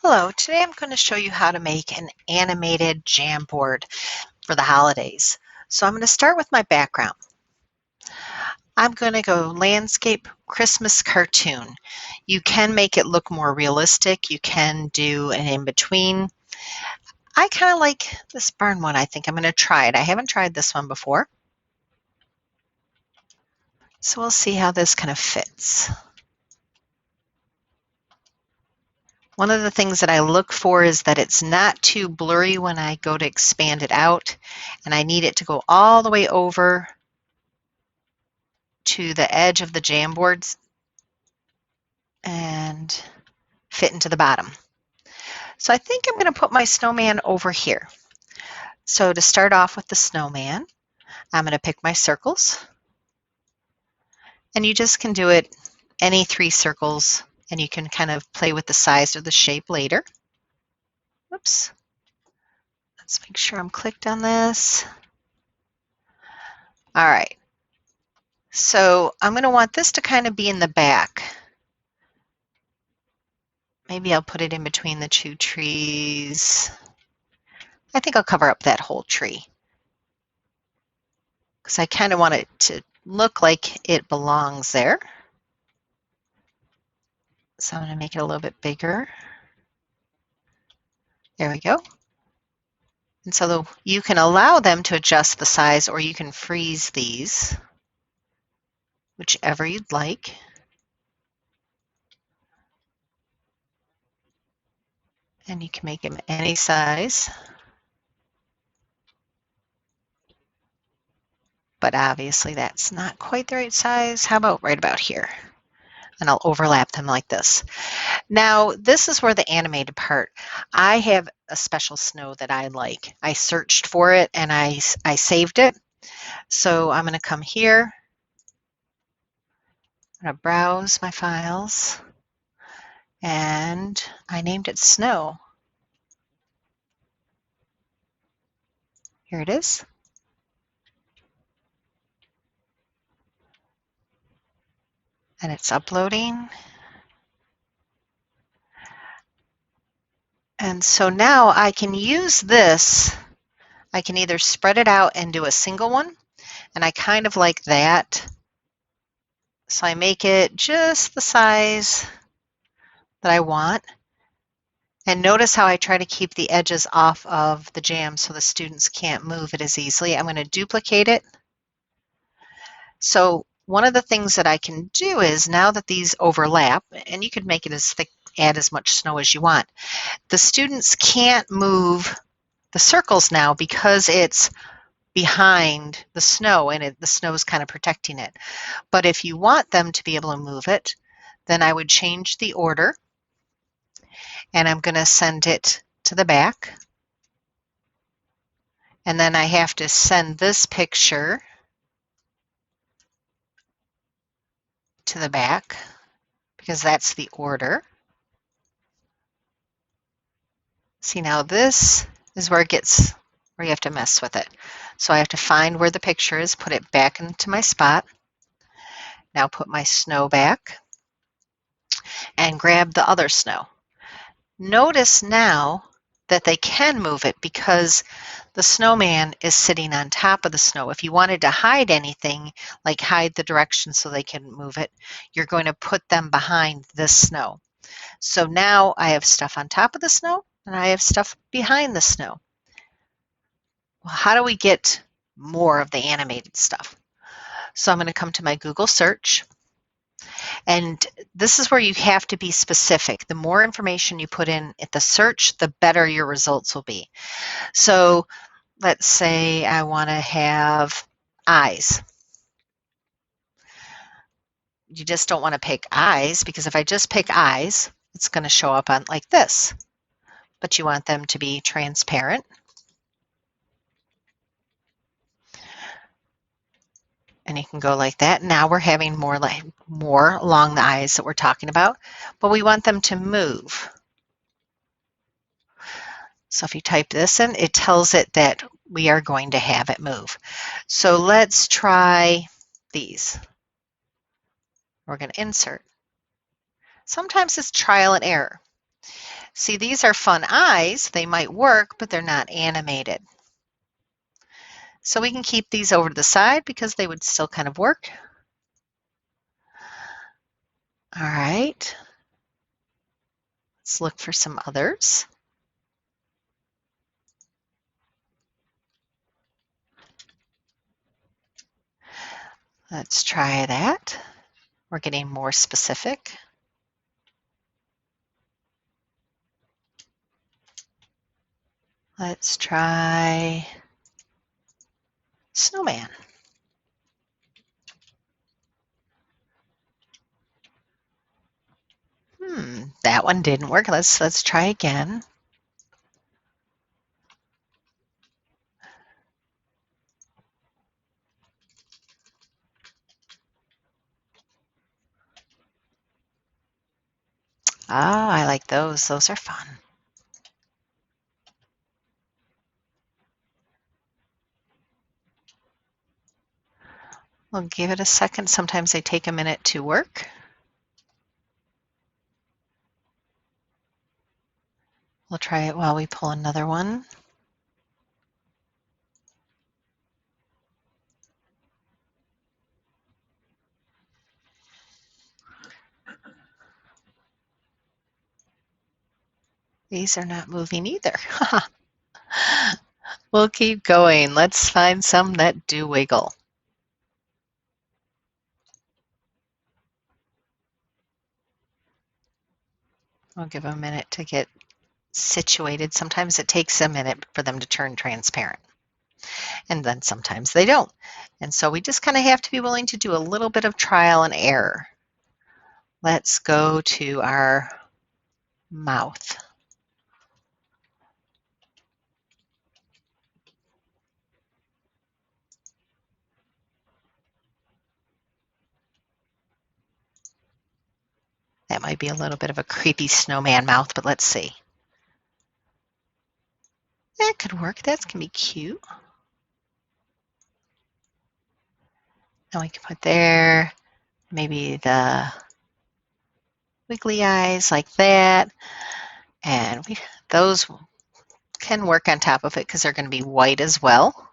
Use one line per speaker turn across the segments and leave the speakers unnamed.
Hello, today I'm going to show you how to make an animated Jamboard for the holidays. So I'm going to start with my background. I'm going to go landscape Christmas cartoon. You can make it look more realistic. You can do an in-between. I kind of like this barn one. I think I'm going to try it. I haven't tried this one before. So we'll see how this kind of fits. One of the things that I look for is that it's not too blurry when I go to expand it out, and I need it to go all the way over to the edge of the Jamboards and fit into the bottom. So I think I'm going to put my snowman over here. So to start off with the snowman, I'm going to pick my circles, and you just can do it any 3 circles, and you can kind of play with the size or the shape later. Oops. Let's make sure I'm clicked on this. All right. So I'm going to want this to kind of be in the back. Maybe I'll put it in between the 2 trees. I think I'll cover up that whole tree because I kind of want it to look like it belongs there. So I'm going to make it a little bit bigger. There we go. And so you can allow them to adjust the size, or you can freeze these, whichever you'd like. And you can make them any size. But obviously that's not quite the right size. How about right about here? And I'll overlap them like this. Now, this is where the animated part. I have a special snow that I like. I searched for it and I saved it. So I'm going to come here. I'm going to browse my files. And I named it Snow. Here it is. And it's uploading. And so now I can use this. I can either spread it out and do a single one, and I kind of like that. So I make it just the size that I want. And notice how I try to keep the edges off of the jam so the students can't move it as easily. I'm going to duplicate it. So one of the things that I can do is, now that these overlap, and you could make it as thick, add as much snow as you want, the students can't move the circles now because it's behind the snow, and the snow is kind of protecting it. But if you want them to be able to move it, then I would change the order, and I'm going to send it to the back. And then I have to send this picture to the back because that's the order. See, now this is where you have to mess with it. So I have to find where the picture is, put it back into my spot. Now put my snow back and grab the other snow. Notice now that they can move it because the snowman is sitting on top of the snow. If you wanted to hide anything, like hide the direction so they can move it, you're going to put them behind this snow. So now I have stuff on top of the snow and I have stuff behind the snow. Well, how do we get more of the animated stuff? So I'm going to come to my Google search. And this is where you have to be specific. The more information you put in at the search, the better your results will be. So let's say I want to have eyes. You just don't want to pick eyes, because if I just pick eyes, it's going to show up on like this. But you want them to be transparent. And you can go like that. Now we're having more along the eyes that we're talking about, but we want them to move. So if you type this in, it tells it that we are going to have it move. So let's try these. We're going to insert. Sometimes it's trial and error. See, these are fun eyes. They might work, but they're not animated. So we can keep these over to the side because they would still kind of work. All right. Let's look for some others. Let's try that. We're getting more specific. Let's try snowman. That one didn't work. Let's try again. Ah, I like those. Those are fun. We'll give it a second. Sometimes they take a minute to work. We'll try it while we pull another one. These are not moving either. We'll keep going. Let's find some that do wiggle. I'll give them a minute to get situated. Sometimes it takes a minute for them to turn transparent. And then sometimes they don't. And so we just kind of have to be willing to do a little bit of trial and error. Let's go to our mouth. That might be a little bit of a creepy snowman mouth, but let's see. That could work. That can be cute. And we can put there maybe the wiggly eyes like that. And those can work on top of it because they're going to be white as well.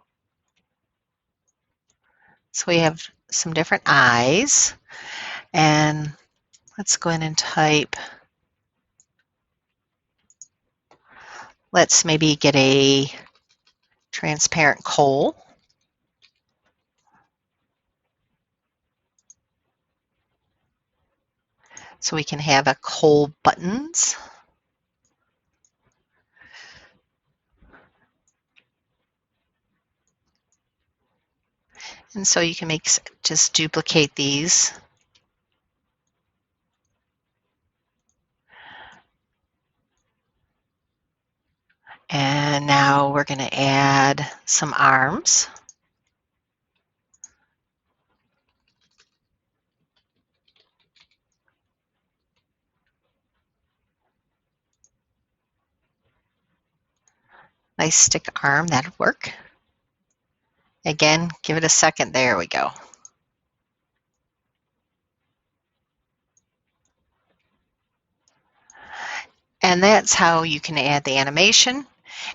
So we have some different eyes. And let's go in and type. Let's maybe get a transparent coal. So we can have a coal buttons. And so you can just duplicate these. And now we're going to add some arms. Nice stick arm, that'd work. Again, give it a second. There we go. And that's how you can add the animation,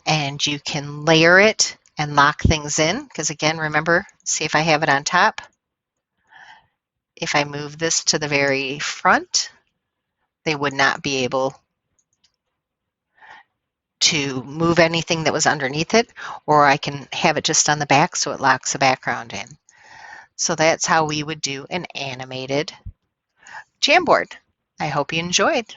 and you can layer it and lock things in. Because again, remember, see if I have it on top. If I move this to the very front, they would not be able to move anything that was underneath it, or I can have it just on the back so it locks the background in. So that's how we would do an animated Jamboard. I hope you enjoyed.